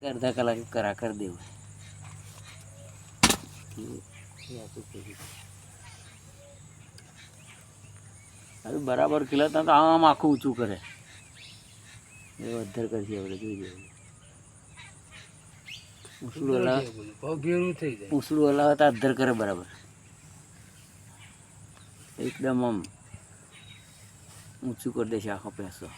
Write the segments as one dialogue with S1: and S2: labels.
S1: अर्धा कलाक करा कर दे अरे बराबर खिलाता तो आम आखું ઊંચું કરે એ અધર કરશે આપણે જોઈ જોઈએ પૂછડું હલાવતા અધર કરે બરાબર એકદમ આમ ઊંચું કરી દેશે આખો પેસો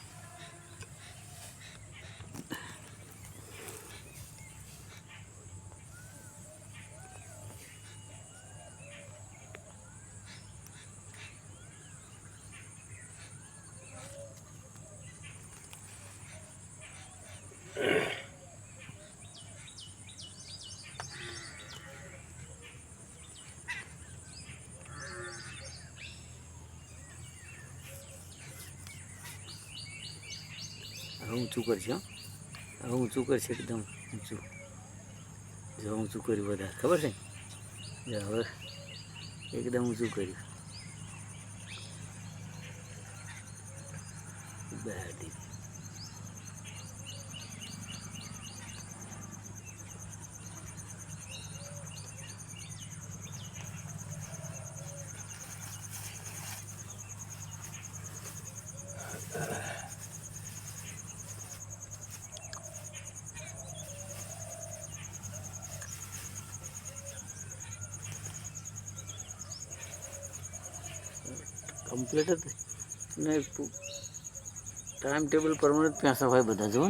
S1: ઊંચું કરશે હવે ઊંચું કરશે એકદમ ઊંચું જો ઊંચું કર્યું વધારે ખબર છે હવે એકદમ ઊંચું કર્યું બેટી કમ્પ્લીટ જ ને ટાઈમ ટેબલ પ્રમાણે જ પ્યાસા હોય બધા જો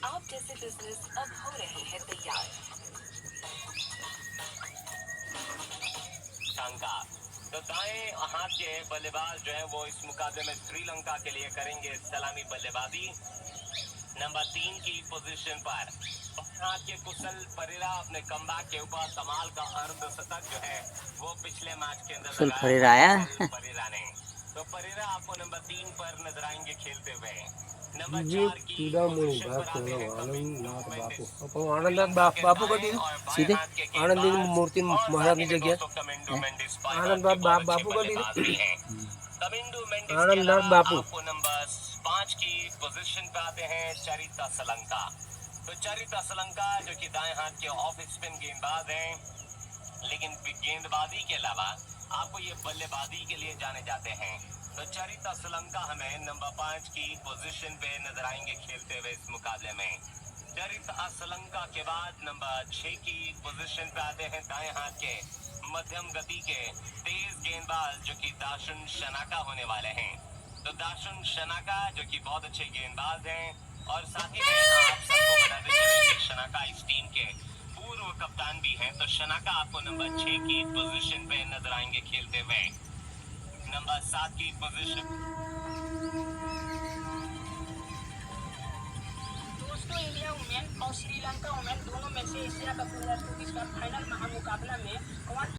S2: आप जैसे बिजनेस अब हो रहे हैं तैयार
S3: शंका तो दाएं हाथ के बल्लेबाज जो है वो इस मुकाबले में श्रीलंका के लिए करेंगे सलामी बल्लेबाजी नंबर 3 की पोजीशन पर हाथ के कुशल परेरा अपने कमबैक के ऊपर कमाल का अर्धशतक जो है वो पिछले मैच के अंदर
S1: कुशल परेरा आया
S3: परेरा ने तो परेरा आपको नंबर 3 पर नजर आएंगे खेलते हुए नंबर 4 की पोजीशन पर आते हैं
S4: आनंदनाथ बापू का दिन
S1: सीधे
S4: आनंद मूर्ति महाराज की जगह आनंदनाथ बापू का दिन आनंदनाथ बापू
S3: नंबर 5 की पोजीशन पे आते हैं चरिता सलंका तो चरिता सलंका जो कि दाएं हाथ के ऑफ स्पिन गेंदबाज हैं लेकिन गेंदबाजी के अलावा आपको ये बल्लेबाजी के लिए जाने जाते हैं तो चरिता सलंका हमें नंबर 5 की पोजीशन पे नजर आएंगे खेलते हुए इस मुकाबले में चरिता सलंका के बाद नंबर 6 की पोजीशन पे आते हैं दाएं हाथ के मध्यम गति के तेज गेंदबाज जो कि दाशुन शनाका होने वाले हैं तो दाशुन शनाका जो कि बहुत अच्छे गेंदबाज हैं और साथ ही में आप सबको बताते चलें कि शनाका इस टीम के पूर्व कप्तान भी हैं तो शनाका आपको नंबर 6 की पोजीशन पे नजर आएंगे खेलते हुए नंबर 7 की पोजीशन
S5: दोस्तों इंडिया वुमेन और श्रीलंका वुमेन दोनों में से एशिया कप 2024 का फाइनल महामुकाबला में